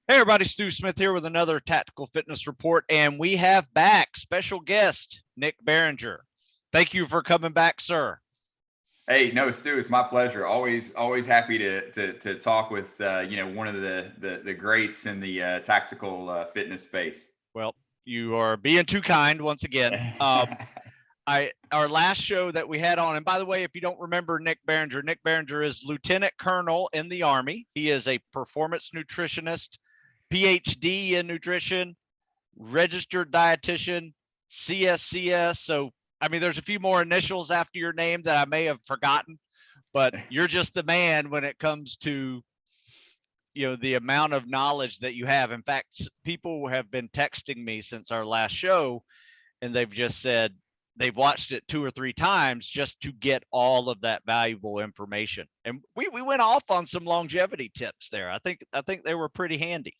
Hey everybody, Stu Smith here with another tactical fitness report, and we have back special guest Nick Barringer. Thank you for coming back, sir. Hey, no, Stu, it's my pleasure. Always happy to talk with one of the greats in the tactical fitness space. Well, you are being too kind once again. Our last show that we had on, and by the way, if you don't remember Nick Barringer is Lieutenant Colonel in the Army. He is a performance nutritionist, PhD in nutrition, registered dietitian, CSCS. So, I mean, there's a few more initials after your name that I may have forgotten, but you're just the man when it comes to, the amount of knowledge that you have. In fact, people have been texting me since our last show, and they've just said they've watched it 2 or 3 times just to get all of that valuable information. And we went off on some longevity tips there. I think they were pretty handy.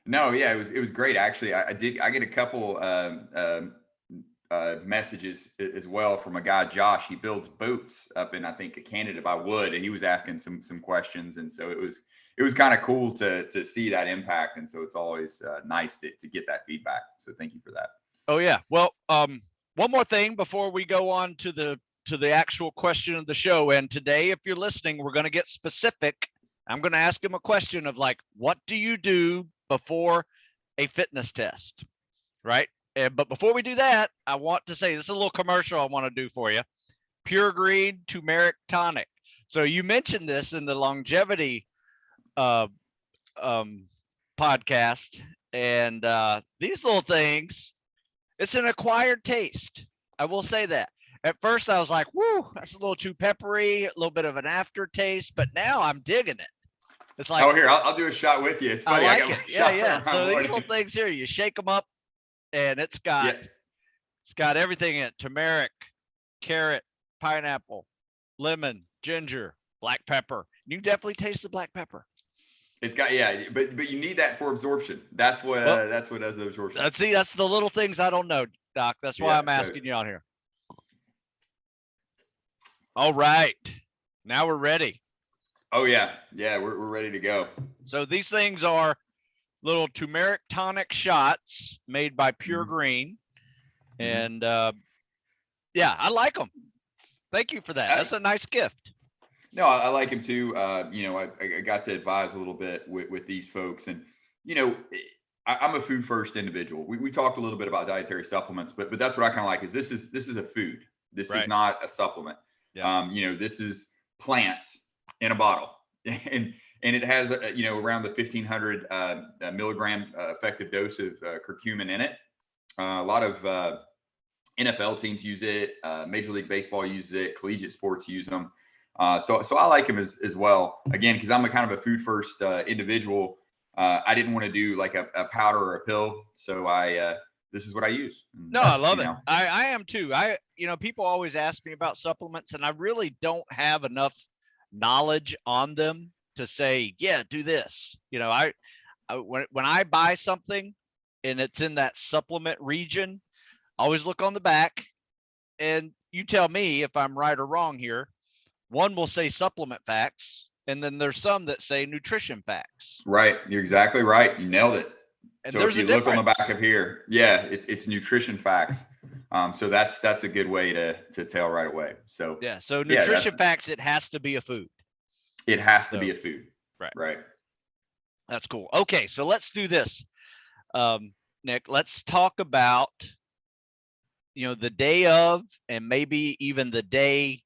No, yeah, it was great actually. I get a couple messages as well from a guy, Josh. He builds boats up in, I think, Canada by wood, and he was asking some questions, and so it was kind of cool to see that impact, and so it's always nice to get that feedback. So thank you for that. Oh yeah. Well, one more thing before we go on to the actual question of the show. And today, if you're listening, we're going to get specific. I'm going to ask him a question of like, what do you do before a fitness test, right? But before we do that, I want to say this is a little commercial I want to do for you. PureGreen Tumeric Tonic. So you mentioned this in the longevity podcast, and these little things, it's an acquired taste. I will say that. At first, I was like, "Woo, that's a little too peppery, a little bit of an aftertaste," but now I'm digging it. It's like, oh, here, I'll do a shot with you. It's funny. I like it. Yeah. So these little things here, you shake them up, and it's got everything in it: turmeric, carrot, pineapple, lemon, ginger, black pepper. You definitely taste the black pepper. It's got but you need that for absorption. That's what does the absorption. That's the little things I don't know, Doc. That's why I'm asking you on here. All right, now we're ready. Oh yeah, we're ready to go. So these things are little Tumeric Tonic shots made by PureGreen, and I like them. Thank you for that. That's a nice gift. No, I like him too. I got to advise a little bit with these folks, and I'm a food first individual. We talked a little bit about dietary supplements, but that's what I kind of like. Is this is a food. This is not a supplement. Yeah. This is plants in a bottle, and it has around the 1,500 milligram effective dose of curcumin in it. A lot of NFL teams use it. Major League Baseball uses it. Collegiate sports use them. So I like him as well. Again, because I'm a kind of a food first individual. I didn't want to do like a powder or a pill, so this is what I use. No, I love it. I am too. People always ask me about supplements, and I really don't have enough knowledge on them to say, yeah, do this. When I buy something and it's in that supplement region, I always look on the back, and you tell me if I'm right or wrong here. One will say supplement facts, and then there's some that say nutrition facts. Right. You're exactly right. You nailed it. And so if you look on the back of here, it's nutrition facts. So that's a good way to tell right away. So so nutrition facts, it has to be a food. It has to be a food. Right. That's cool. Okay, so let's do this. Nick, let's talk about the day of, and maybe even the day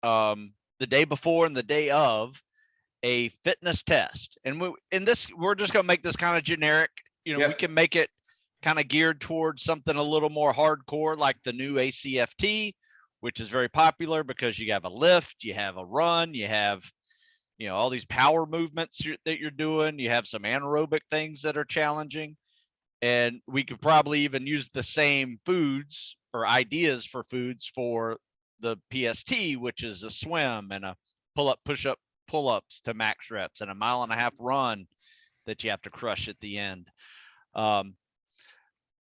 before and the day of a fitness test. And we're just going to make this kind of generic. We can make it kind of geared towards something a little more hardcore, like the new ACFT, which is very popular because you have a lift, you have a run, you have, all these power movements that you're doing. You have some anaerobic things that are challenging. And we could probably even use the same foods or ideas for foods for the PST, which is a swim and a pull-up, push-up, pull-ups to max reps, and a 1.5 mile run that you have to crush at the end.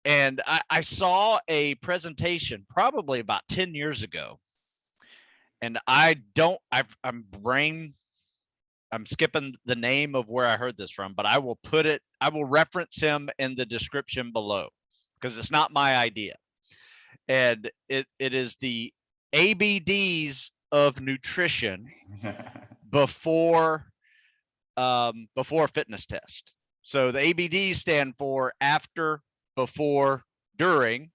And I saw a presentation probably about 10 years ago, and I'm I'm skipping the name of where I heard this from, but I will reference him in the description below because it's not my idea. And it is the ABDs of Nutrition before fitness test. So the ABDs stand for after, before, during,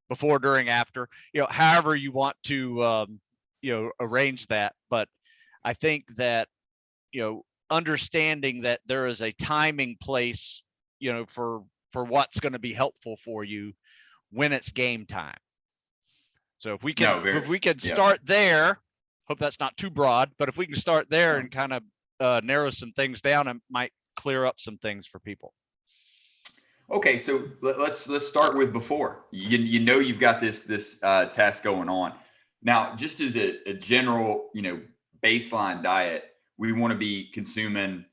after, however you want to, arrange that. But I think that, understanding that there is a timing place, for what's going to be helpful for you when it's game time. So if we can start there, hope that's not too broad, but if we can start there and kind of narrow some things down, it might clear up some things for people. Okay, so let's start with before. You've got this test going on. Now, just as a general, baseline diet, we want to be consuming,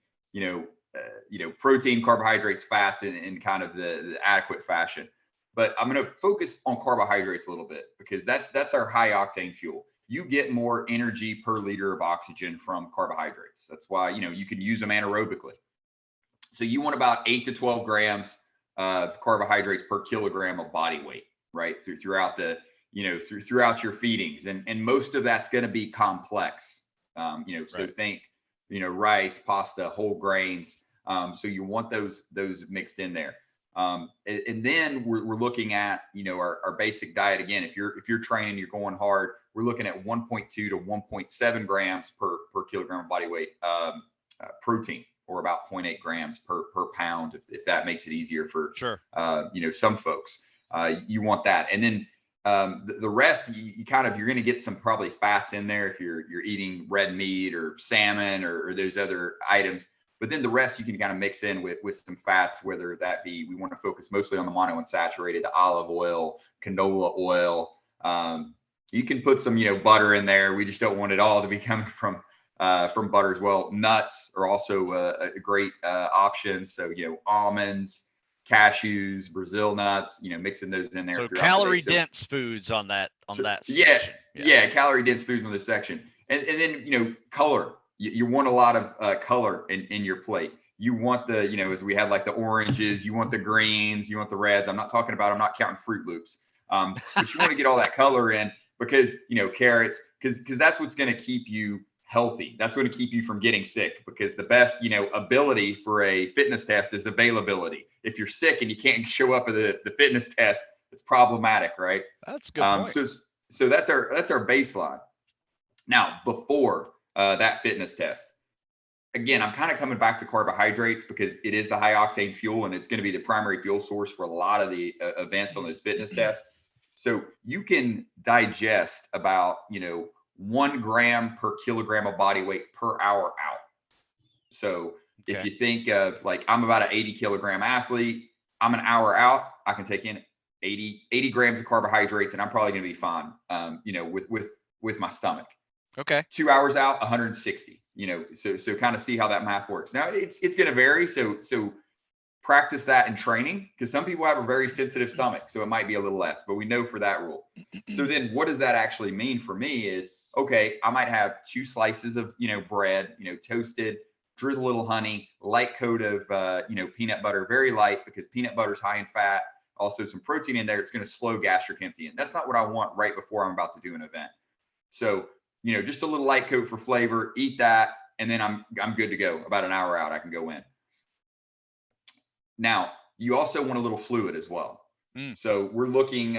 protein, carbohydrates, fats in kind of the adequate fashion. But I'm going to focus on carbohydrates a little bit because that's our high octane fuel. You get more energy per liter of oxygen from carbohydrates. That's why, you can use them anaerobically. So you want about 8 to 12 grams of carbohydrates per kilogram of body weight, right? Throughout throughout your feedings. And most of that's going to be complex. So think, rice, pasta, whole grains. So you want those mixed in there. And then we're looking at, our basic diet. Again, if you're training, you're going hard, we're looking at 1.2 to 1.7 grams per kilogram of body weight protein, or about 0.8 grams per pound, if that makes it easier for sure. Some folks. You want that. And then the rest, you're going to get some probably fats in there if you're eating red meat or salmon or those other items. But then the rest you can kind of mix in with some fats, whether that be, we want to focus mostly on the monounsaturated, the olive oil, canola oil. You can put some, butter in there. We just don't want it all to be coming from butter as well. Nuts are also a great option. So, almonds, cashews, Brazil nuts, mixing those in there. So calorie dense foods on that section. Yeah, calorie dense foods on this section. And then, color. You want a lot of color in your plate. You want the, as we had like the oranges, you want the greens, you want the reds. I'm not counting Fruit Loops. But you want to get all that color in because, carrots, because that's what's going to keep you healthy. That's going to keep you from getting sick, because the best, ability for a fitness test is availability. If you're sick and you can't show up at the fitness test, it's problematic, right? That's a good point. So that's our baseline. Now, before that fitness test, again, I'm kind of coming back to carbohydrates because it is the high octane fuel and it's going to be the primary fuel source for a lot of the events on those fitness tests. So you can digest about, 1 gram per kilogram of body weight per hour out. So if you think of like, I'm about an 80 kilogram athlete, I'm an hour out, I can take in 80 grams of carbohydrates and I'm probably going to be fine, with my stomach. Okay. 2 hours out, 160, so kind of see how that math works. Now it's going to vary. So practice that in training, because some people have a very sensitive stomach. So it might be a little less, but we know for that rule. So then what does that actually mean for me is, okay, I might have 2 slices of, bread, toasted, drizzle a little honey, light coat of, peanut butter, very light, because peanut butter is high in fat, also some protein in there. It's going to slow gastric emptying. That's not what I want right before I'm about to do an event. So, just a little light coat for flavor, eat that, and then I'm good to go. About an hour out, I can go in. Now, you also want a little fluid as well. So we're looking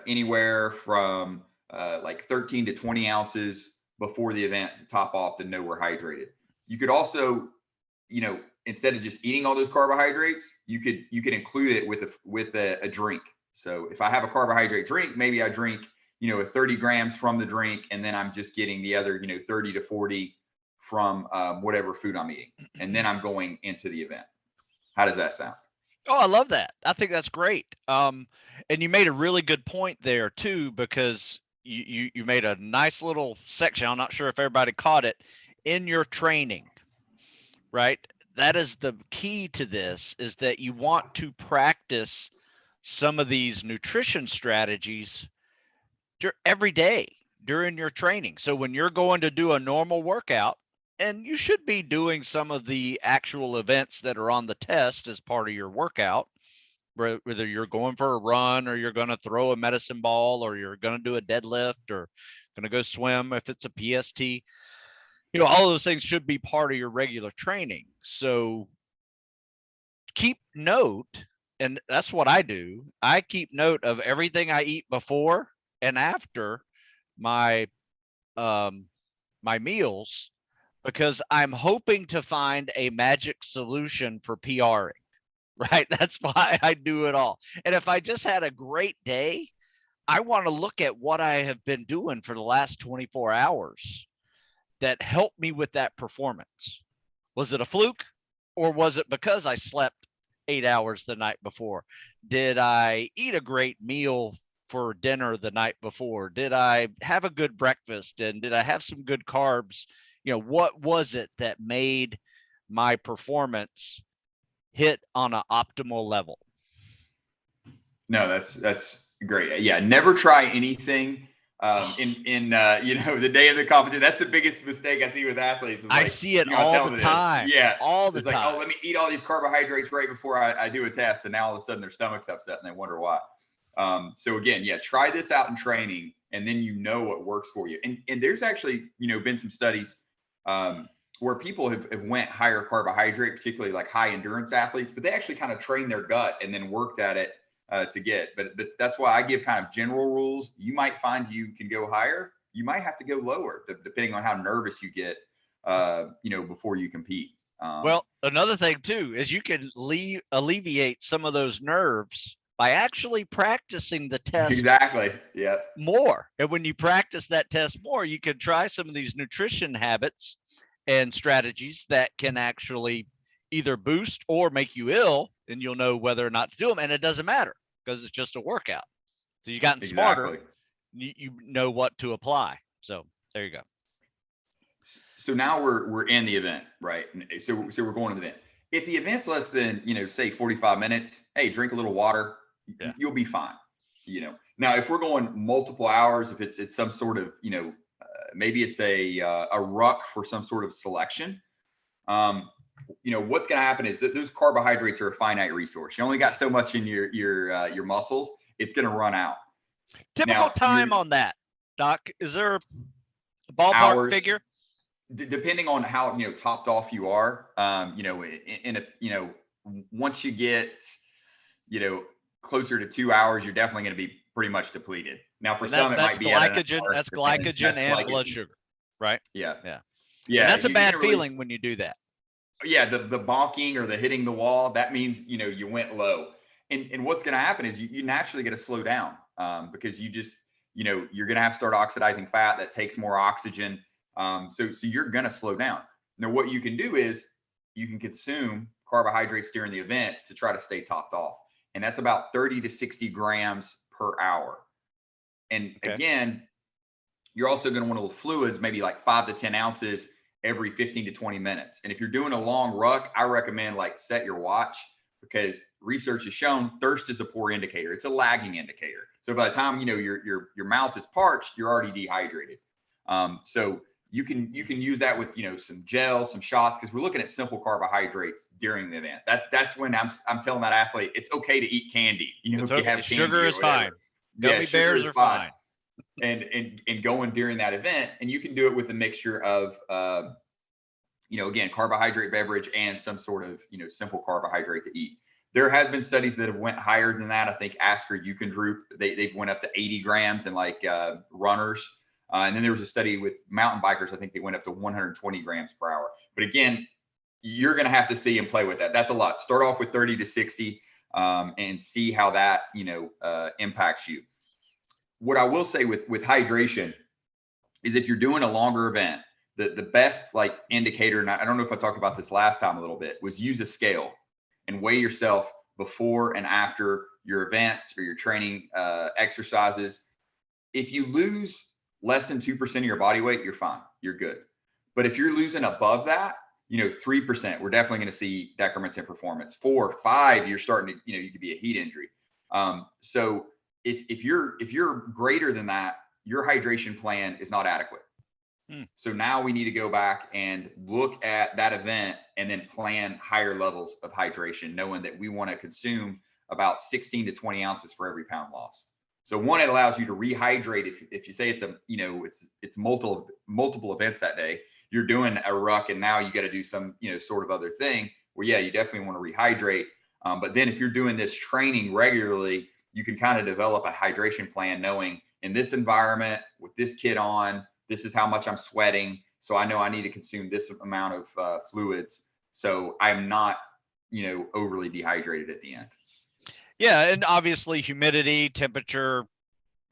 anywhere from like 13 to 20 ounces before the event to top off to know we're hydrated. You could also, instead of just eating all those carbohydrates, you could include it with a drink. So if I have a carbohydrate drink, maybe I drink, 30 grams from the drink, and then I'm just getting the other, 30 to 40 from whatever food I'm eating. And then I'm going into the event. How does that sound? Oh, I love that. I think that's great. And you made a really good point there too, because you made a nice little section. I'm not sure if everybody caught it in your training, right? That is the key to this, is that you want to practice some of these nutrition strategies every day during your training. So when you're going to do a normal workout and you should be doing some of the actual events that are on the test as part of your workout, whether you're going for a run or you're going to throw a medicine ball or you're going to do a deadlift or going to go swim if it's a PST. All of those things should be part of your regular training. So keep note, and that's what I do. I keep note of everything I eat before and after my my meals, because I'm hoping to find a magic solution for PRing, right? That's why I do it all. And if I just had a great day, I want to look at what I have been doing for the last 24 hours that helped me with that performance. Was it a fluke, or was it because I slept 8 hours the night before? Did I eat a great meal for dinner the night before? Did I have a good breakfast, and did I have some good carbs? What was it that made my performance hit on an optimal level? No, that's great. Yeah, never try anything in the day of the competition. That's the biggest mistake I see with athletes. I see it all the time. Yeah, all the it's time. Like, oh, let me eat all these carbohydrates right before I do a test, and now all of a sudden their stomach's upset and they wonder why. So again, yeah, try this out in training, and then what works for you. And there's actually been some studies where people have went higher carbohydrate, particularly like high endurance athletes, but they actually kind of trained their gut and then worked at it to get. But that's why I give kind of general rules. You might find you can go higher. You might have to go lower, depending on how nervous you get, before you compete. Well, another thing too is you can alleviate some of those nerves by actually practicing the test exactly. Yeah. more. And when you practice that test more, you can try some of these nutrition habits and strategies that can actually either boost or make you ill, and you'll know whether or not to do them. And it doesn't matter because it's just a workout. So you've gotten smarter. You know what to apply. So there you go. So now we're in the event, right? So we're going to the event. If the event's less than, say 45 minutes, hey, drink a little water. Yeah. You'll be fine. Now if we're going multiple hours, if it's some sort of, maybe it's a ruck for some sort of selection, what's going to happen is that those carbohydrates are a finite resource. You only got so much in your muscles. It's going to run out. Typical time on that, Doc? Is there a ballpark figure? Depending on how topped off you are, once you get closer to 2 hours, you're definitely going to be pretty much depleted. Now for some, it might be glycogen. That's glycogen and blood sugar, right? Yeah. And that's a bad feeling when you do that. Yeah, the bonking or the hitting the wall, that means you went low. And what's going to happen is you naturally get to slow down because you just you're going to have to start oxidizing fat that takes more oxygen. So you're going to slow down. Now what you can do is you can consume carbohydrates during the event to try to stay topped off, and that's about 30 to 60 grams per hour. And again, you're also going to want fluids, maybe like 5 to 10 ounces every 15 to 20 minutes. And if you're doing a long ruck, I recommend set your watch, because research has shown thirst is a poor indicator. It's a lagging indicator. So by the time your mouth is parched, you're already dehydrated. So you can use that with some gel, some shots, because we're looking at simple carbohydrates during the event. That's when I'm telling that athlete it's okay to eat candy. If you have sugar is fine. Gummy bears are fine. And going during that event, and you can do it with a mixture of again, carbohydrate beverage and some sort of simple carbohydrate to eat. There has been studies that have went higher than that. I think Asker Ukendrup, they've went up to 80 grams in runners. And then there was a study with mountain bikers. I think they went up to 120 grams per hour. But again, you're going to have to see and play with that. That's a lot. Start off with 30 to 60 and see how that, impacts you. What I will say with hydration is if you're doing a longer event, the best indicator, and I don't know if I talked about this last time a little bit, was use a scale and weigh yourself before and after your events or your training exercises. If you lose less than 2% of your body weight, you're fine. You're good. But if you're losing above that, 3%, we're definitely going to see decrements in performance. 4, 5, you're starting to, you could be a heat injury. So if you're greater than that, your hydration plan is not adequate. So now we need to go back and look at that event and then plan higher levels of hydration, knowing that we want to consume about 16 to 20 ounces for every pound lost. So one, it allows you to rehydrate. If you say it's multiple events that day, you're doing a ruck and now you got to do some, sort of other thing. Well, yeah, you definitely want to rehydrate. But then if you're doing this training regularly, you can kind of develop a hydration plan knowing in this environment with this kid on, this is how much I'm sweating. So I know I need to consume this amount of fluids. So I'm not, overly dehydrated at the end. Yeah. And obviously humidity, temperature,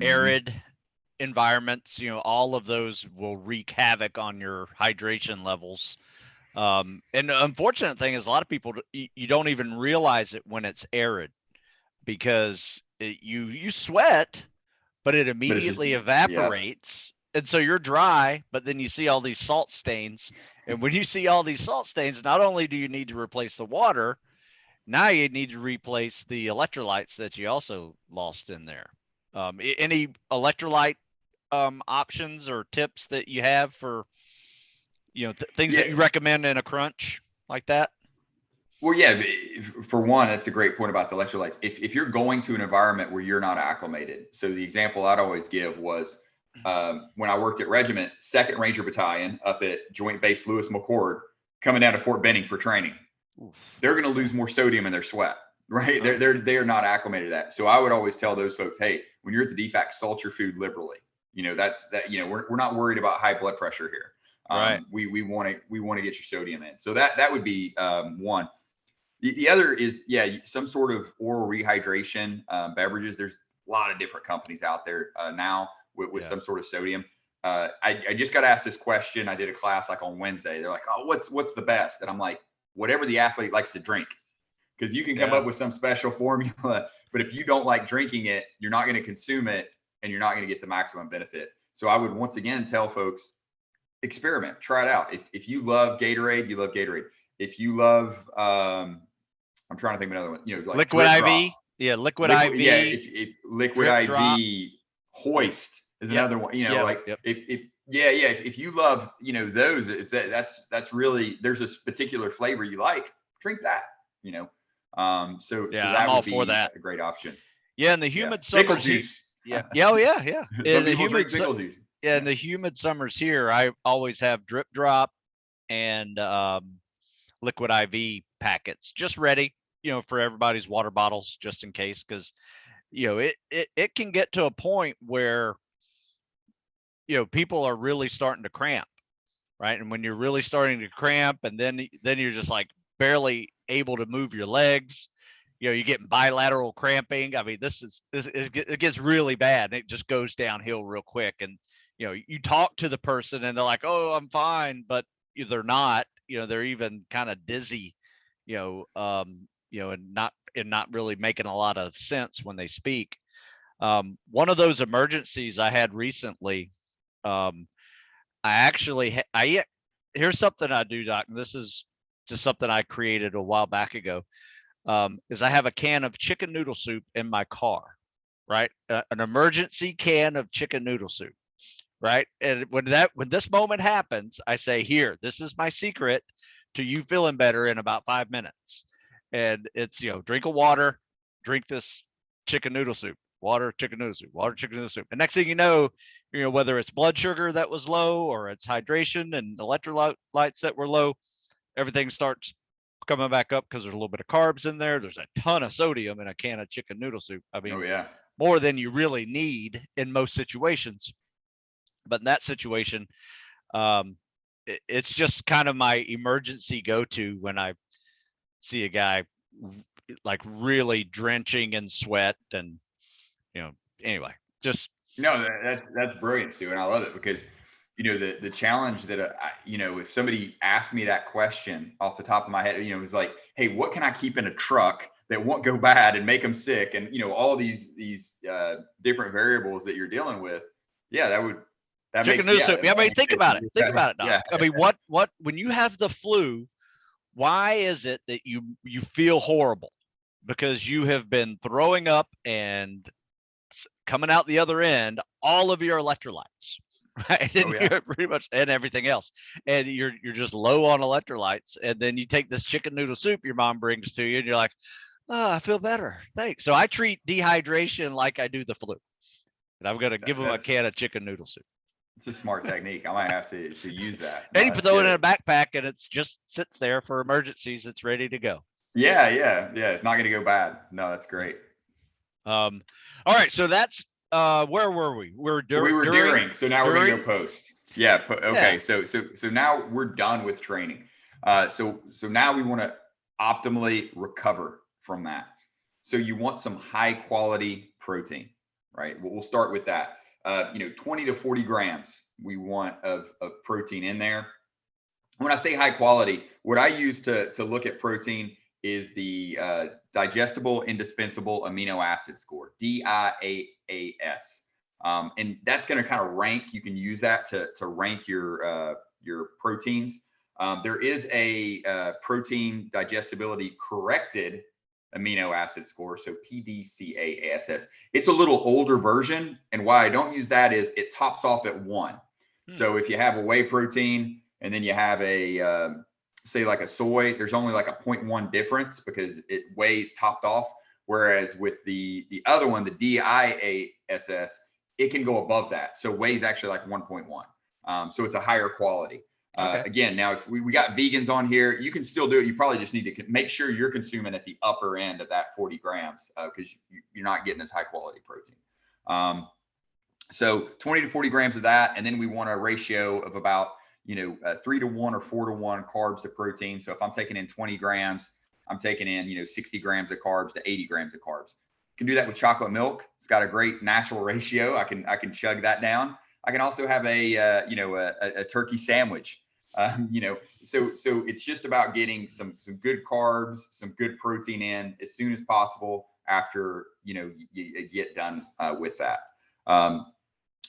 arid environments, all of those will wreak havoc on your hydration levels. And the unfortunate thing is a lot of people, you don't even realize it when it's arid because you sweat, but it immediately evaporates. Yeah. And so you're dry, but then you see all these salt stains. And when you see all these salt stains, not only do you need to replace the water, now you need to replace the electrolytes that you also lost in there. Any electrolyte options or tips that you have for, things that you recommend in a crunch like that? Well, yeah, for one, that's a great point about the electrolytes. If you're going to an environment where you're not acclimated, so the example I'd always give was when I worked at Regiment, 2nd Ranger Battalion up at Joint Base Lewis McChord, coming down to Fort Benning for training. They're going to lose more sodium in their sweat, right? They're not acclimated to that. So I would always tell those folks, hey, when you're at the DFAC, salt your food liberally. We're not worried about high blood pressure here. Right. We want to get your sodium in. So that would be one. The other is, some sort of oral rehydration beverages. There's a lot of different companies out there now with some sort of sodium. I just got asked this question. I did a class like on Wednesday. They're like, oh, what's the best? And I'm like, whatever the athlete likes to drink, because you can come up with some special formula, but if you don't like drinking it, you're not going to consume it and you're not going to get the maximum benefit. So I would once again tell folks, experiment, try it out. If you love Gatorade, you love Gatorade. If you love, I'm trying to think of another one, like liquid IV. Yeah. Liquid IV. Yeah. If liquid IV, drop. Hoist is another one, if you love, those, if that's really, there's a particular flavor you like, drink that, so that I'm all would for be that. a great option. Yeah. In the humid summers. Yeah. In the humid juice. In the humid summers here, I always have drip drop and liquid IV packets just ready, for everybody's water bottles, just in case. Cause it can get to a point where, people are really starting to cramp, right? And when you're really starting to cramp and then you're just like barely able to move your legs, you're getting bilateral cramping. I mean, it gets really bad and it just goes downhill real quick. And, you talk to the person and they're like, oh, I'm fine, but they're not, they're even kind of dizzy, and not really making a lot of sense when they speak. One of those emergencies I had recently, here's something I do, Doc. And this is just something I created a while back ago. Is I have a can of chicken noodle soup in my car, right? An emergency can of chicken noodle soup, right? And when this moment happens, I say, here, this is my secret to you feeling better in about 5 minutes. And it's, drink of water, drink this chicken noodle soup, water, chicken noodle soup, water, chicken noodle soup. And next thing you know, whether it's blood sugar that was low or it's hydration and electrolytes that were low, everything starts coming back up because there's a little bit of carbs in there. There's a ton of sodium in a can of chicken noodle soup. I mean, more than you really need in most situations. But in that situation, it's just kind of my emergency go-to when I see a guy like really drenching in sweat. And anyway, just that's brilliant, Stu, and I love it because the challenge that if somebody asked me that question off the top of my head, it was like, hey, what can I keep in a truck that won't go bad and make them sick, and all these different variables that you're dealing with. That chicken noodle soup. I mean, think about it. Think about it, Doc. Yeah. I mean, what when you have the flu, why is it that you feel horrible? Because you have been throwing up and coming out the other end all of your electrolytes, right? And Oh yeah. you're pretty much, and everything else. And you're just low on electrolytes. And then you take this chicken noodle soup your mom brings to you, and you're like, oh, I feel better. Thanks. So I treat dehydration like I do the flu. And I'm gonna give them a can of chicken noodle soup. It's a smart technique. I might have to use that. And No, you that's throw it in a good. backpack, and it's just sits there for emergencies. It's ready to go. Yeah, yeah, yeah. It's not going to go bad. No, that's great. All right. So that's where were we? We were during. So now we're going to go post. Yeah. Okay. Yeah. So now we're done with training. So now we want to optimally recover from that. So you want some high quality protein, right? We'll start with that. 20 to 40 grams we want of protein in there. When I say high quality, what I use to look at protein is the digestible indispensable amino acid score, DIAAS. And that's going to kind of rank. You can use that to rank your proteins. There is a protein digestibility corrected amino acid score, so PDCAASS. It's a little older version, and why I don't use that is it tops off at 1. So if you have a whey protein and then you have a say like a soy, there's only like a 0.1 difference because it weighs topped off. Whereas with the other one, the DIASS, it can go above that. So whey is actually like 1.1. So it's a higher quality. Again, now if we got vegans on here, you can still do it. You probably just need to make sure you're consuming at the upper end of that 40 grams because you're not getting as high quality protein. So 20 to 40 grams of that. And then we want a ratio of about 3 to 1 or 4 to 1 carbs to protein. So if I'm taking in 20 grams, I'm taking in 60 grams of carbs to 80 grams of carbs. You can do that with chocolate milk. It's got a great natural ratio. I can chug that down. I can also have a turkey sandwich. So it's just about getting some good carbs, some good protein in as soon as possible after you get done with that.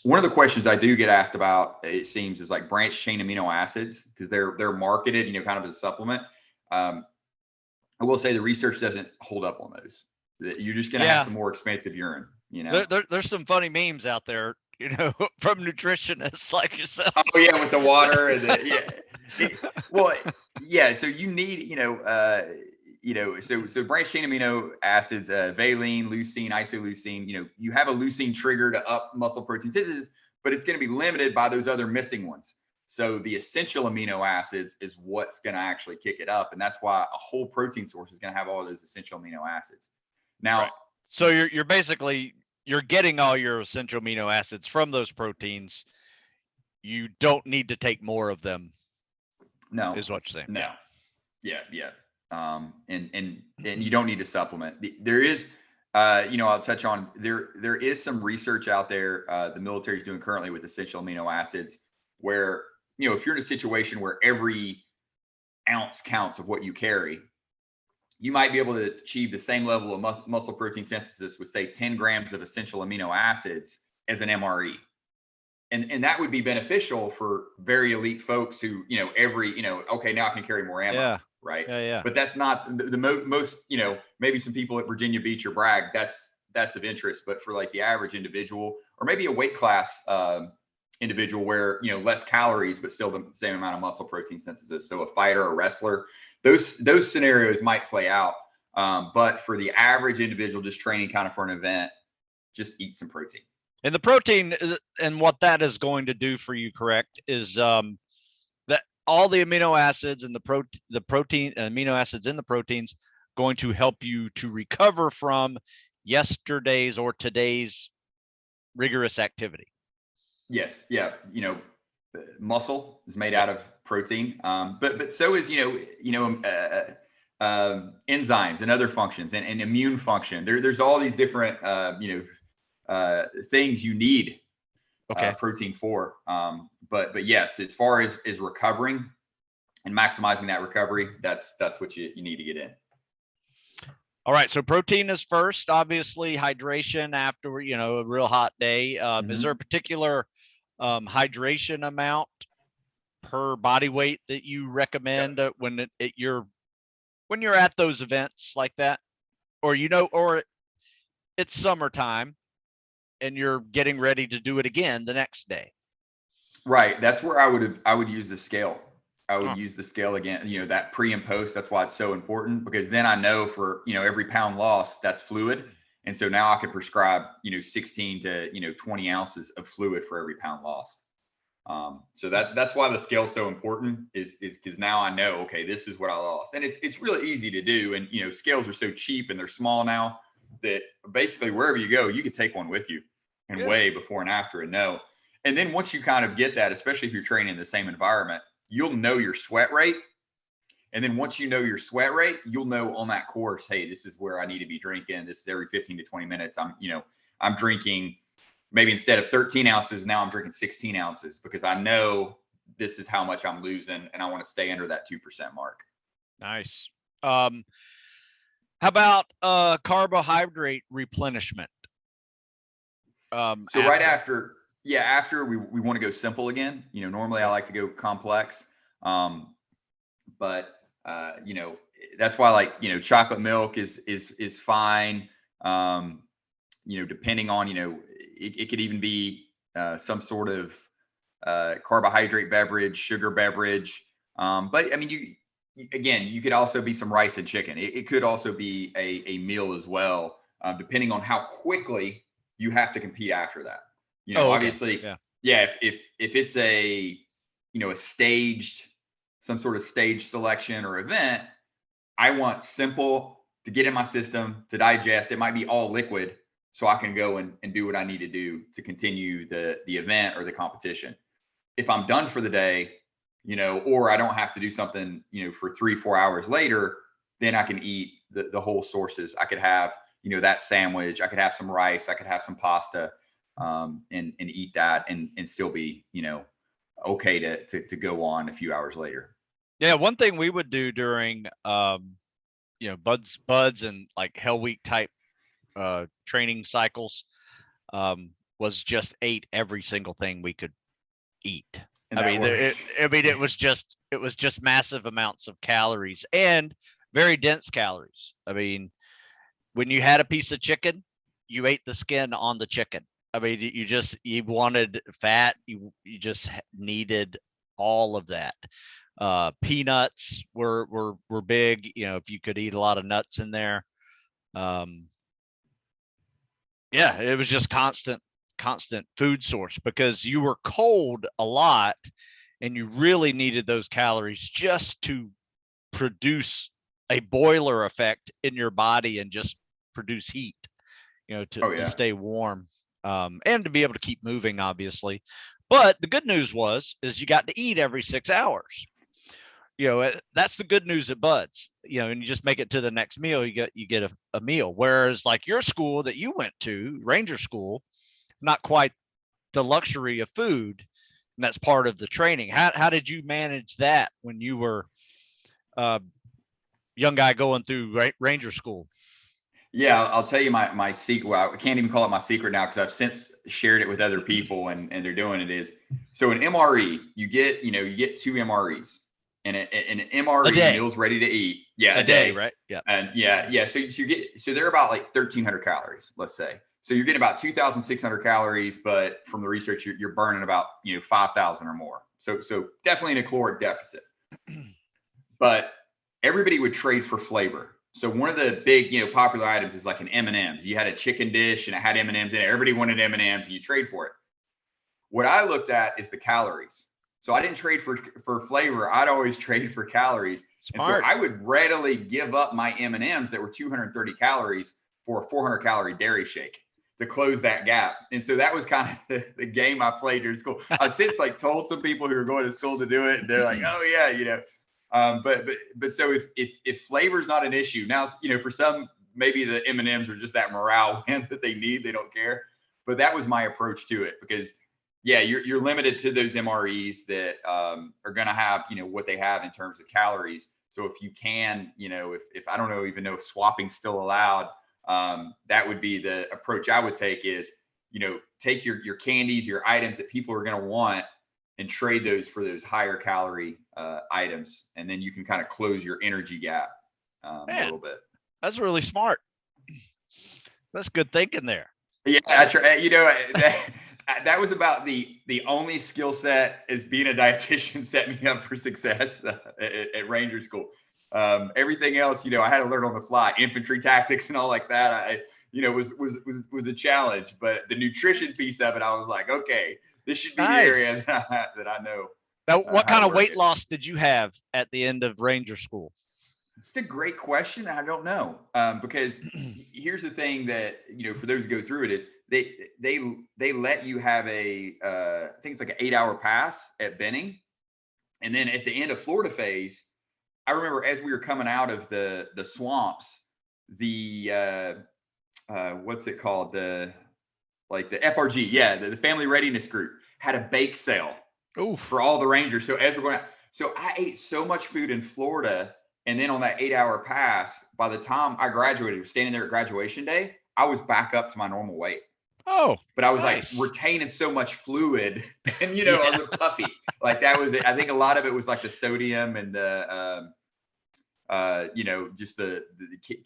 One of the questions I do get asked about, it seems, is like branched chain amino acids because they're marketed, kind of as a supplement. I will say the research doesn't hold up on those. You're just going to have some more expensive urine. There's some funny memes out there, from nutritionists like yourself. Oh yeah, with the water and So you need, so branched chain amino acids, valine, leucine, isoleucine, you have a leucine trigger to up muscle protein synthesis, but it's going to be limited by those other missing ones. So the essential amino acids is what's going to actually kick it up. And that's why a whole protein source is going to have all of those essential amino acids. Now, right. So you're basically, you're getting all your essential amino acids from those proteins. You don't need to take more of them. No, is what you're saying. No. Yeah. And you don't need to supplement. There is, I'll touch on, there is some research out there the military is doing currently with essential amino acids where, if you're in a situation where every ounce counts of what you carry, you might be able to achieve the same level of muscle protein synthesis with, say, 10 grams of essential amino acids as an MRE. And that would be beneficial for very elite folks who, okay, now I can carry more ammo, right? Yeah. But that's not the most, maybe some people at Virginia Beach or Bragg, that's of interest. But for like the average individual, or maybe a weight class individual where, less calories, but still the same amount of muscle protein synthesis. So a fighter, a wrestler, those scenarios might play out. But for the average individual just training kind of for an event, just eat some protein. And the protein, and what that is going to do for you, correct, is that all the amino acids and the protein amino acids in the proteins going to help you to recover from yesterday's or today's rigorous activity. Yes. Yeah. Muscle is made out of protein, but so is enzymes and other functions and immune function. There's all these different things you need protein for. But yes, as far as recovering and maximizing that recovery, that's what you need to get in. All right. So protein is first, obviously hydration after, a real hot day. Is there a particular hydration amount per body weight that you recommend when you're at those events like that, or it's summertime and you're getting ready to do it again the next day? Right. That's where I would use the scale. I would Oh, use the scale again, that pre and post. That's why it's so important, because then I know for, every pound lost, that's fluid. And so now I can prescribe, 16 to, 20 ounces of fluid for every pound lost. So that's why the scale is so important, is because now I know, okay, this is what I lost. And it's really easy to do. And, scales are so cheap and they're small now that basically wherever you go, you could take one with you and yeah. weigh before and after and know. And then once you kind of get that, especially if you're training in the same environment, you'll know your sweat rate. And then once you know your sweat rate, you'll know on that course, hey, this is where I need to be drinking. This is every 15 to 20 minutes. I'm drinking maybe instead of 13 ounces, now I'm drinking 16 ounces because I know this is how much I'm losing and I want to stay under that 2% mark. Nice. How about carbohydrate replenishment? So right after we want to go simple again. Normally I like to go complex. But that's why, like, chocolate milk is fine. Depending on, it could even be some sort of carbohydrate beverage, sugar beverage. But I mean, you could also be some rice and chicken. It could also be a meal as well, depending on how quickly you have to compete after that. Okay. Obviously, yeah. If it's a staged, some sort of stage selection or event, I want simple to get in my system to digest. It might be all liquid, so I can go and do what I need to do to continue the event or the competition. If I'm done for the day, or I don't have to do something, for 3-4 hours later, then I can eat the whole sources. I could have, that sandwich. I could have some rice. I could have some pasta, and eat that and still be, okay to go on a few hours later. Yeah. One thing we would do during, buds and like Hell Week type training cycles, was just ate every single thing we could eat. And it was just massive amounts of calories and very dense calories. I mean, when you had a piece of chicken, you ate the skin on the chicken. I mean, you wanted fat. You just needed all of that. Peanuts were big. If you could eat a lot of nuts in there. Yeah, it was just constant food source because you were cold a lot and you really needed those calories just to produce a boiler effect in your body and just produce heat, to stay warm, and to be able to keep moving, obviously. But the good news is you got to eat every 6 hours. That's the good news at Buds, and you just make it to the next meal, you get a meal. Whereas like your school that you went to, Ranger School, not quite the luxury of food, and that's part of the training. How did you manage that when you were a young guy going through Ranger School? Yeah, I'll tell you my secret. Well, I can't even call it my secret now because I've since shared it with other people and they're doing it. Is so an MRE, you get 2 MREs. And an MRE meal's ready to eat. Yeah, a day, right? Yeah. And yeah. So they're about like 1,300 calories, let's say. So you're getting about 2,600 calories, but from the research, you're burning about 5,000 or more. So definitely in a caloric deficit. But everybody would trade for flavor. So one of the big popular items is like an M&Ms. You had a chicken dish and it had M&Ms in it. Everybody wanted M&Ms, and you trade for it. What I looked at is the calories. So I didn't trade for flavor. I'd always trade for calories. Smart. And so I would readily give up my M&Ms that were 230 calories for a 400 calorie dairy shake to close that gap. And so that was kind of the game I played during school. I've since like told some people who are going to school to do it, and they're like, oh yeah, but so if flavor is not an issue now, for some, maybe the M&Ms are just that morale win that they need. They don't care. But that was my approach to it, because yeah, you're limited to those MREs that are going to have, what they have in terms of calories. So if you can, if I don't even know if swapping's still allowed, that would be the approach I would take is, take your candies, your items that people are going to want, and trade those for those higher calorie items. And then you can kind of close your energy gap a little bit. That's really smart. That's good thinking there. Yeah, that's right. that was about the only skill set as being a dietitian set me up for success at Ranger School. Everything else, you know, I had to learn on the fly, infantry tactics and all like that. You know, was a challenge, but the nutrition piece of it, I was like, okay, this should be the area that I know. Now, what kind of weight it. loss did you have at the end of Ranger School? It's a great question. I don't know, because here's the thing that, you know, for those who go through it is they let you have I think it's like an 8-hour pass at Benning, and then at the end of Florida phase, I remember as we were coming out of the swamps, the what's it called, the FRG, yeah, the family readiness group had a bake sale for all the Rangers. So as we're going out, so I ate so much food in Florida. And then on that 8-hour pass, by the time I graduated, standing there at graduation day, I was back up to my normal weight. Oh, but I was like retaining so much fluid, and you know, I was puffy. Like that was it. I think a lot of it was like the sodium and the, you know, just the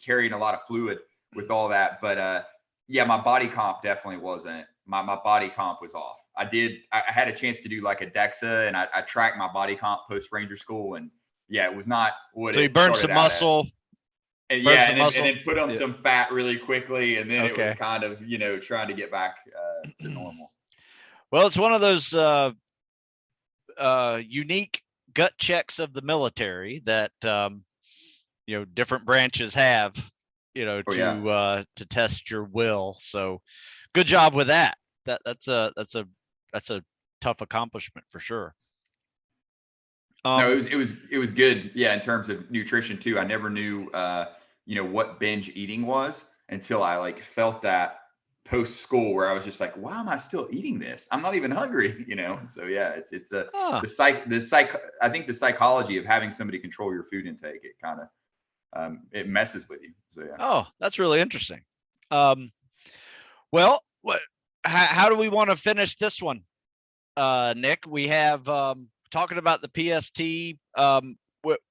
carrying a lot of fluid with all that. But yeah, my body comp definitely wasn't. My body comp was off. I had a chance to do like a DEXA, and I tracked my body comp post Ranger School, and yeah, it was not what. So you burned some muscle. And yeah, and then put on some fat really quickly, and then it was kind of, you know, trying to get back to normal. Well, it's one of those unique gut checks of the military that you know, different branches have, you know, to test your will. So good job with that. That's a tough accomplishment for sure. No, it was good. Yeah, in terms of nutrition too. I never knew you know, what binge eating was until I like felt that post school, where I was just like, why am I still eating this? I'm not even hungry, you know? So yeah, it's I think the psychology of having somebody control your food intake, it kind of it messes with you. So yeah. Oh, that's really interesting. Well, how do we want to finish this one, Nick? We have talking about the PST.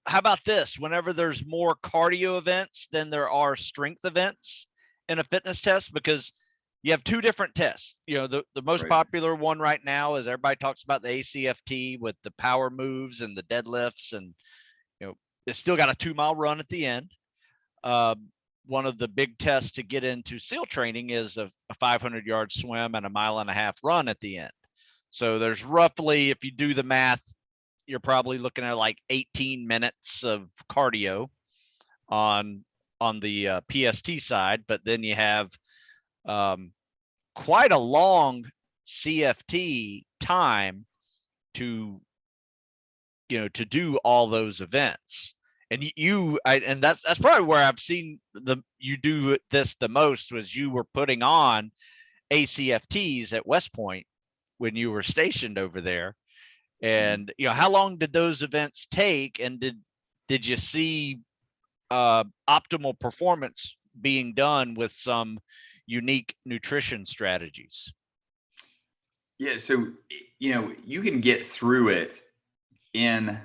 How about this? Whenever there's more cardio events than there are strength events in a fitness test, because you have two different tests. You know, the most popular one right now is everybody talks about the ACFT with the power moves and the deadlifts, and you know, it's still got a 2-mile run at the end. One of the big tests to get into SEAL training is a 500-yard swim and a 1.5 mile run at the end. So there's roughly, if you do the math, you're probably looking at like 18 minutes of cardio on the PST side, but then you have quite a long CFT time to, you know, to do all those events. And and that's probably where I've seen you do this the most, was you were putting on ACFTs at West Point when you were stationed over there. And, you know, how long did those events take? And did you see optimal performance being done with some unique nutrition strategies? Yeah. So, you know, you can get through it in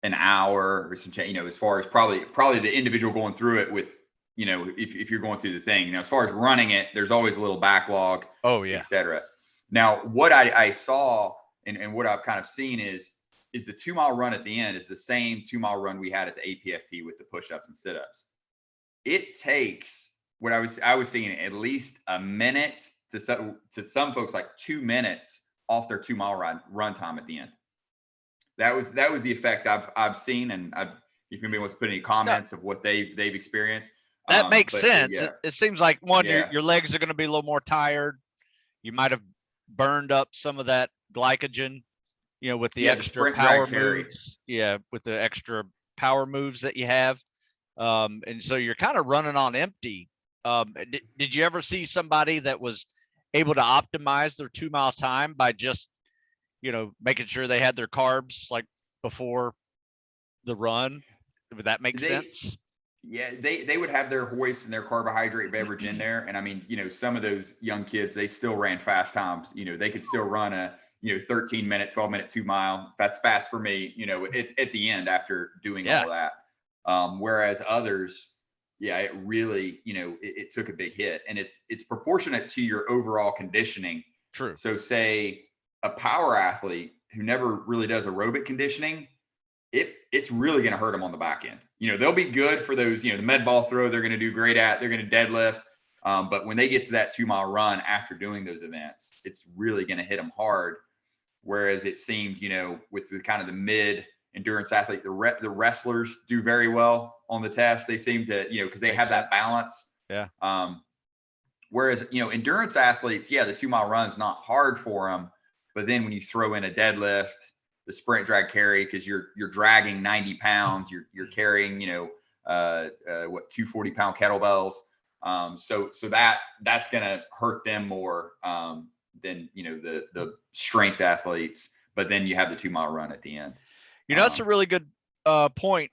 an hour or some, you know, as far as probably the individual going through it with, you know, if you're going through the thing, you know, as far as running it, there's always a little backlog, et cetera. Now, what I saw and what I've kind of seen is the 2-mile run at the end is the same 2-mile run we had at the APFT with the push-ups and sit-ups. It takes what I was seeing at least a minute to some folks, like 2 minutes off their 2-mile run time at the end. That was the effect I've seen, and if anybody wants to put any comments of what they've experienced, that makes sense. It seems like your legs are going to be a little more tired. You might have burned up some of that glycogen, you know, with the extra power moves. Yeah, with the extra power moves that you have, and so you're kind of running on empty. Did you ever see somebody that was able to optimize their 2-mile time by just, you know, making sure they had their carbs like before the run? Would that make sense? Yeah, they would have their hoist and their carbohydrate beverage in there. And I mean, you know, some of those young kids, they still ran fast times. You know, they could still run a, you know, 13-minute, 12-minute 2-mile. That's fast for me, you know, at the end after doing all that. Whereas others, it really, you know, it took a big hit, and it's proportionate to your overall conditioning True. So say a power athlete who never really does aerobic conditioning, it's really going to hurt them on the back end. They'll be good for those, the med ball throw, they're going to do great at, they're going to deadlift. But when they get to that 2-mile run after doing those events, it's really going to hit them hard. Whereas it seemed, with kind of the mid endurance athlete, the wrestlers do very well on the test. They seem to, because they have that balance. Yeah. Whereas, endurance athletes, yeah, the 2-mile run's not hard for them. But then when you throw in a deadlift, the sprint drag carry, because you're dragging 90 pounds, you're carrying, 240 pound kettlebells. So that's going to hurt them more than, the strength athletes. But then you have the 2-mile run at the end. That's a really good point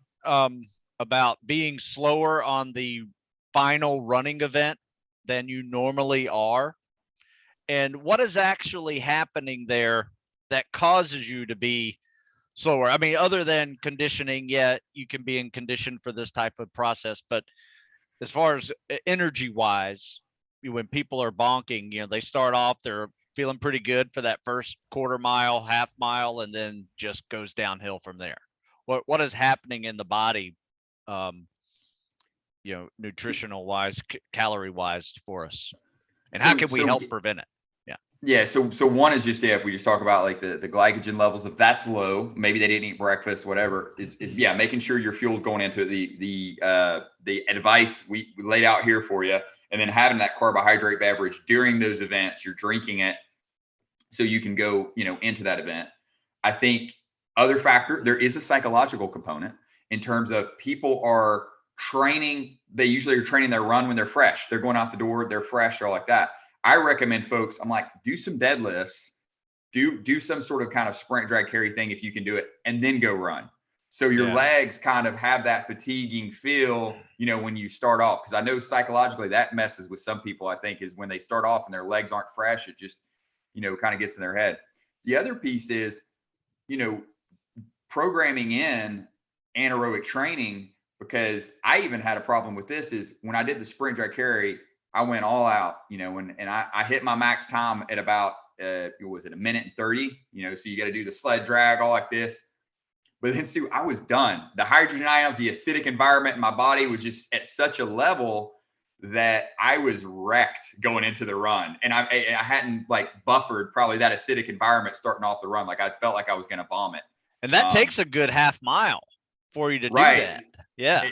about being slower on the final running event than you normally are. And what is actually happening there that causes you to be slower? I mean, other than conditioning, yeah, you can be in condition for this type of process. But as far as energy wise, when people are bonking, they start off, they're feeling pretty good for that first quarter mile, half mile, and then just goes downhill from there. What is happening in the body, nutritional wise, calorie wise for us? And how can we help prevent it? Yeah. So one is just, if we just talk about like the glycogen levels, if that's low, maybe they didn't eat breakfast, whatever, is making sure your fuel's going into the advice we laid out here for you. And then having that carbohydrate beverage during those events, you're drinking it so you can go, into that event. I think other factor, there is a psychological component in terms of people are training. They usually are training their run when they're fresh. They're going out the door, they're fresh, or like that. I recommend folks, I'm like, do some deadlifts, do some sort of kind of sprint drag carry thing if you can do it, and then go run. So your legs kind of have that fatiguing feel, when you start off. Because I know psychologically that messes with some people, I think, is when they start off and their legs aren't fresh, it just, kind of gets in their head. The other piece is, programming in anaerobic training, because I even had a problem with this, is when I did the sprint drag carry, I went all out, and I hit my max time at about, was it 1 minute and 30, so you got to do the sled drag all like this. But then Stu, I was done. The hydrogen ions, the acidic environment in my body was just at such a level that I was wrecked going into the run. And I hadn't like buffered probably that acidic environment starting off the run. Like I felt like I was going to vomit. And that takes a good half mile for you to do that. Yeah.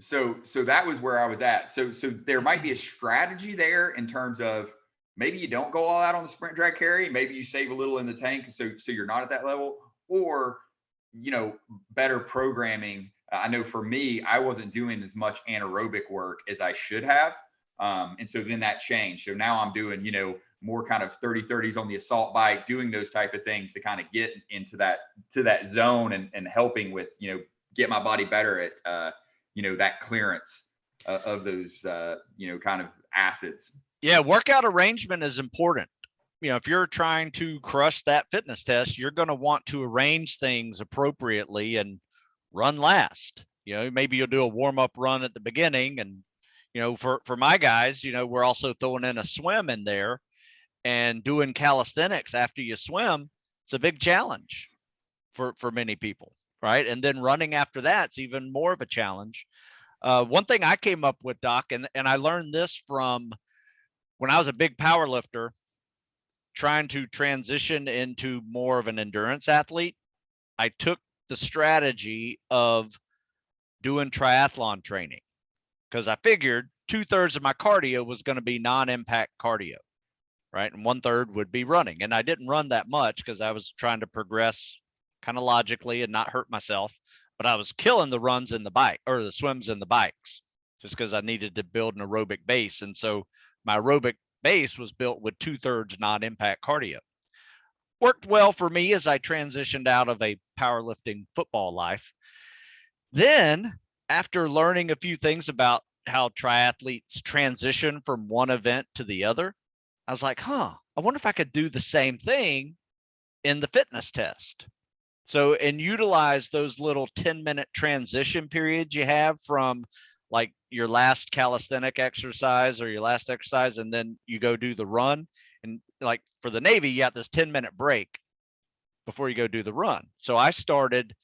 So that was where I was at. So there might be a strategy there in terms of maybe you don't go all out on the sprint drag carry. Maybe you save a little in the tank. So you're not at that level, or, better programming. I know for me, I wasn't doing as much anaerobic work as I should have. And so then that changed. So now I'm doing, more kind of 30-30s on the assault bike, doing those type of things to kind of get into that zone and helping with, get my body better at, that clearance of those, kind of acids. Yeah. Workout arrangement is important. If you're trying to crush that fitness test, you're going to want to arrange things appropriately and run last. Maybe you'll do a warm-up run at the beginning. And, for my guys, we're also throwing in a swim in there, and doing calisthenics after you swim. It's a big challenge for many people. Right. And then running after that's even more of a challenge. One thing I came up with, Doc, and I learned this from when I was a big power lifter, trying to transition into more of an endurance athlete. I took the strategy of doing triathlon training, because I figured 2/3 of my cardio was going to be non-impact cardio, right? And 1/3 would be running. And I didn't run that much because I was trying to progress kind of logically and not hurt myself, but I was killing the runs in the bike, or the swims in the bikes, just because I needed to build an aerobic base. And so my aerobic base was built with 2/3 non-impact cardio. Worked well for me as I transitioned out of a powerlifting football life. Then, after learning a few things about how triathletes transition from one event to the other, I was like, I wonder if I could do the same thing in the fitness test. So, and utilize those little 10-minute transition periods you have from like your last calisthenic exercise or your last exercise, and then you go do the run, And like for the Navy, you got this 10-minute break before you go do the run. So I started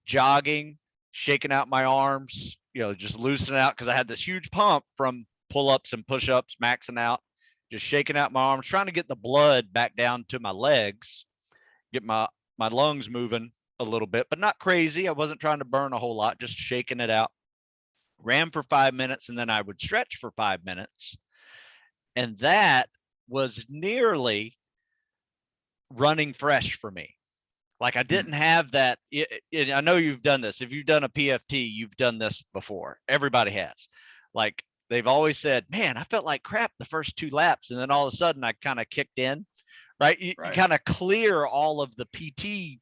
jogging, shaking out my arms, just loosening out, because I had this huge pump from pull-ups and push-ups, maxing out, just shaking out my arms, trying to get the blood back down to my legs, get my lungs moving a little bit, but not crazy. I wasn't trying to burn a whole lot, just shaking it out. Ran for 5 minutes, and then I would stretch for 5 minutes. And that was nearly running fresh for me. Like I didn't have that. I know you've done this. If you've done a PFT, you've done this before. Everybody has. Like they've always said, man, I felt like crap the first 2 laps. And then all of a sudden I kind of kicked in, right? You kind of clear all of the PT,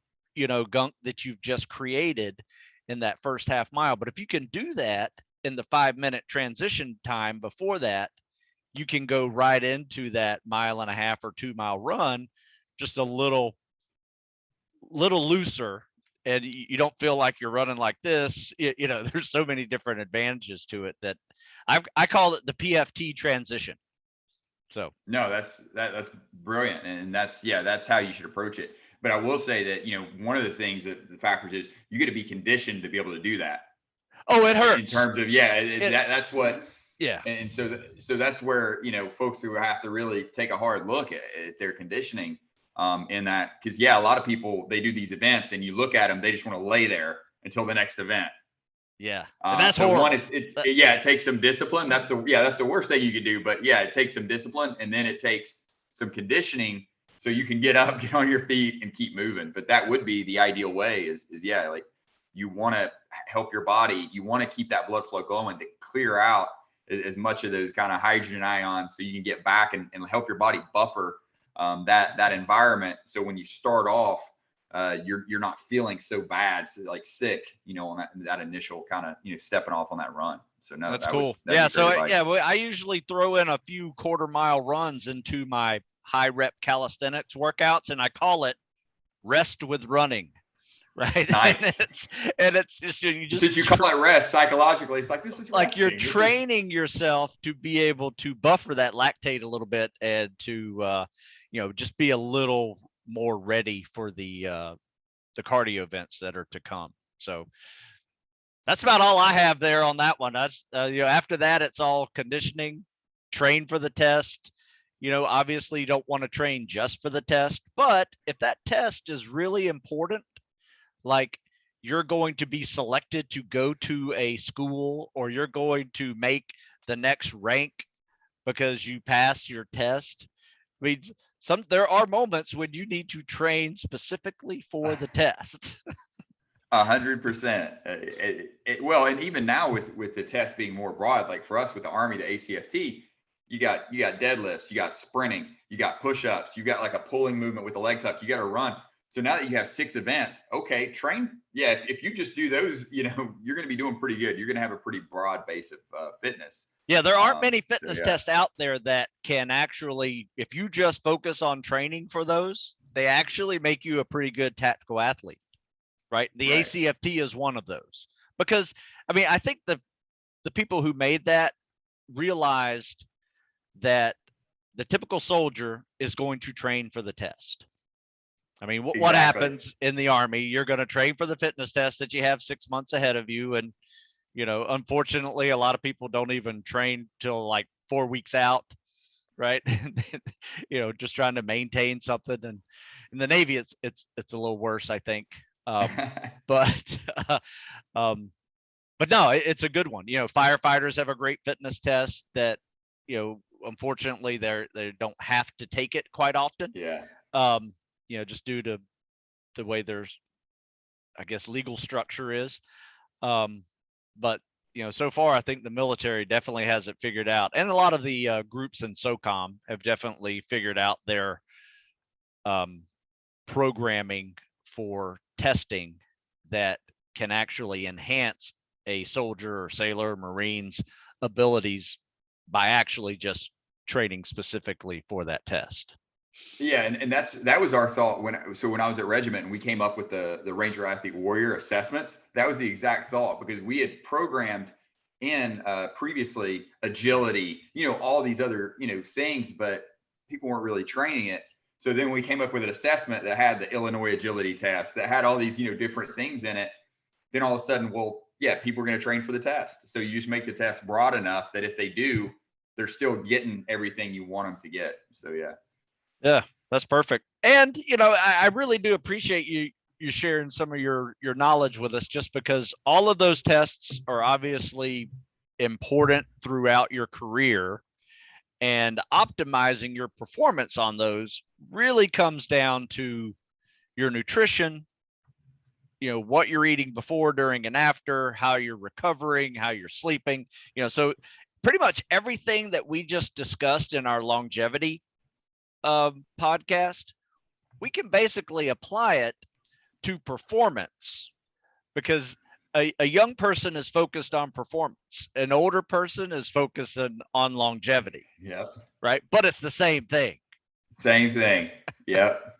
gunk that you've just created in that first half mile. But if you can do that in the 5-minute transition time before that, you can go right into that 1.5 or 2 mile run, just a little looser, and you don't feel like you're running like this. There's so many different advantages to it that I call it the PFT transition. So no, that's brilliant. And that's how you should approach it. But I will say that, one of the things that the factors is you got to be conditioned to be able to do that. Oh, it hurts. In terms of, that's what, yeah. And so that's where, folks who have to really take a hard look at their conditioning in that, because a lot of people, they do these events and you look at them, they just want to lay there until the next event. Yeah. And that's so horrible. One, it takes some discipline. That's the worst thing you could do, but it takes some discipline, and then it takes some conditioning so you can get up, get on your feet and keep moving. But that would be the ideal way is like you want to help your body. You want to keep that blood flow going to clear out as much of those kind of hydrogen ions so you can get back and help your body buffer that environment. So when you start off, you're not feeling so bad, so like sick, on that initial kind of, stepping off on that run. So no, that's cool. I usually throw in a few 1/4 mile runs into my high rep calisthenics workouts, and I call it rest with running. Right. Nice. And it's just, since you call it rest psychologically, it's like, this is like resting. You're training yourself to be able to buffer that lactate a little bit and to, just be a little more ready for the cardio events that are to come. So that's about all I have there on that one. That's, after that, it's all conditioning, train for the test. Obviously you don't want to train just for the test, but if that test is really important, like you're going to be selected to go to a school, or you're going to make the next rank because you pass your test. I mean, there are moments when you need to train specifically for the test. 100%. Well, and even now with the test being more broad, like for us with the Army, the ACFT, you got deadlifts, you got sprinting, you got push-ups, you got like a pulling movement with the leg tuck, you got to run. So now that you have 6 events, okay, train. Yeah, if you just do those, you're going to be doing pretty good. You're going to have a pretty broad base of fitness. Yeah, there aren't many fitness tests out there that can actually, if you just focus on training for those, they actually make you a pretty good tactical athlete, right? The ACFT is one of those. Because, I think the people who made that realized that the typical soldier is going to train for the test. What happens in the Army? You're going to train for the fitness test that you have 6 months ahead of you. And, unfortunately, a lot of people don't even train till like 4 weeks out, right? Just trying to maintain something. And in the Navy, it's a little worse, I think. But no, it's a good one. Firefighters have a great fitness test that, unfortunately, they don't have to take it quite often. Yeah. Just due to the way there's, I guess, legal structure is. But, so far, I think the military definitely has it figured out. And a lot of the groups in SOCOM have definitely figured out their programming for testing that can actually enhance a soldier or sailor, Marines abilities by actually just training specifically for that test. Yeah, and that was our thought when I was at regiment and we came up with the Ranger Athlete Warrior assessments. That was the exact thought, because we had programmed in previously agility, all these other things, but people weren't really training it. So then we came up with an assessment that had the Illinois agility test, that had all these, different things in it. Then all of a sudden, well, yeah, people are going to train for the test. So you just make the test broad enough that if they do, they're still getting everything you want them to get. So yeah. Yeah, that's perfect. And, I really do appreciate you sharing some of your knowledge with us, just because all of those tests are obviously important throughout your career, and optimizing your performance on those really comes down to your nutrition, what you're eating before, during, and after, how you're recovering, how you're sleeping, so pretty much everything that we just discussed in our longevity podcast, we can basically apply it to performance, because a young person is focused on performance. An older person is focused on longevity. Yep. Right. But it's the same thing. Same thing. Yep.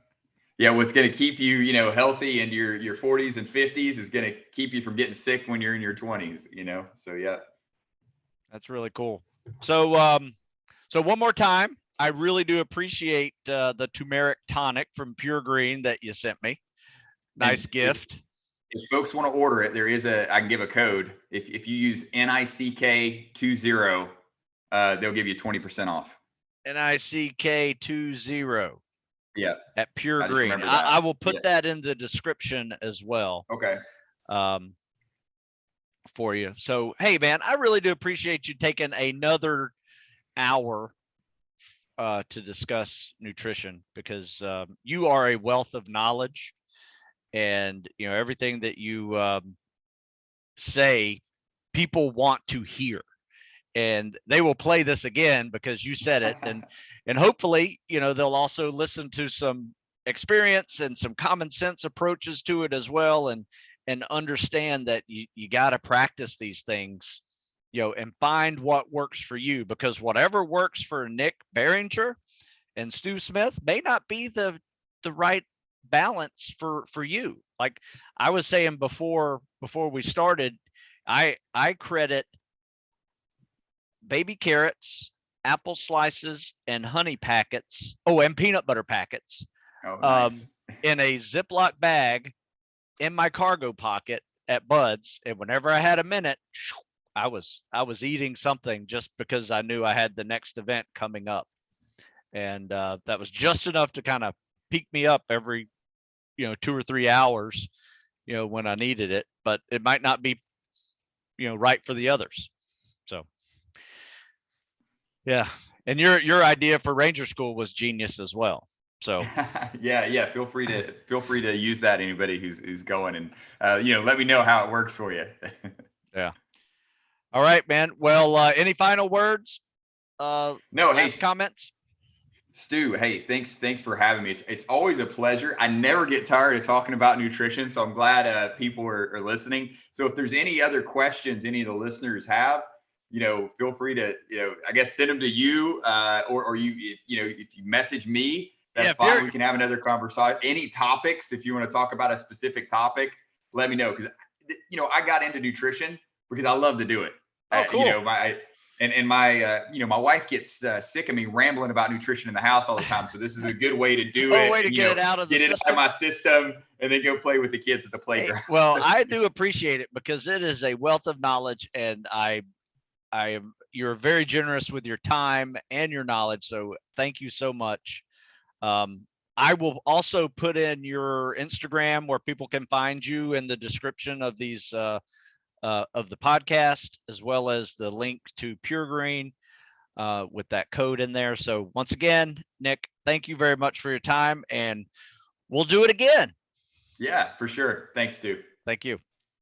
Yeah. What's going to keep you, healthy in your 40s and 50s is going to keep you from getting sick when you're in your 20s, So, yeah. That's really cool. So, so one more time, I really do appreciate the Tumeric Tonic from PureGreen that you sent me. Nice gift. If folks want to order it, I can give a code. If you use NICK20, they'll give you 20% off. NICK20. Yeah. At PureGreen. I will put that in the description as well. Okay. For you. So, hey man, I really do appreciate you taking another hour to discuss nutrition, because you are a wealth of knowledge, and everything that you say, people want to hear, and they will play this again because you said it, and hopefully they'll also listen to some experience and some common sense approaches to it as well, and understand that you got to practice these things, and find what works for you, because whatever works for Nick Barringer and Stu Smith may not be the right balance for you. Like I was saying before we started, I credit baby carrots, apple slices, and honey packets. Oh, and peanut butter packets. Oh, nice. In a Ziploc bag in my cargo pocket at Bud's. And whenever I had a minute, I was eating something, just because I knew I had the next event coming up. And that was just enough to kind of pick me up every, 2 or 3 hours, when I needed it, but it might not be, right for the others. So, yeah. And your idea for Ranger School was genius as well. So yeah. Feel free to use that. Anybody who's going, and let me know how it works for you. Yeah. All right, man. Well, any final words? No. Last comments? Stu, hey, thanks for having me. It's always a pleasure. I never get tired of talking about nutrition, so I'm glad people are listening. So if there's any other questions any of the listeners have, feel free to, I guess send them to you, or you, if you message me, that's fine. We can have another conversation. Any topics, if you want to talk about a specific topic, let me know, because I got into nutrition because I love to do it. Oh, cool. My wife gets sick of me rambling about nutrition in the house all the time. So this is a good way to do it. Way to get it out of get it out of my system, and then go play with the kids at the playground. Hey, well, I do appreciate it, because it is a wealth of knowledge, and you're very generous with your time and your knowledge. So thank you so much. I will also put in your Instagram, where people can find you, in the description of these of the podcast, as well as the link to PureGreen with that code in there. So once again, Nick, thank you very much for your time, and we'll do it again. Yeah, for sure. Thanks, Stu. Thank you.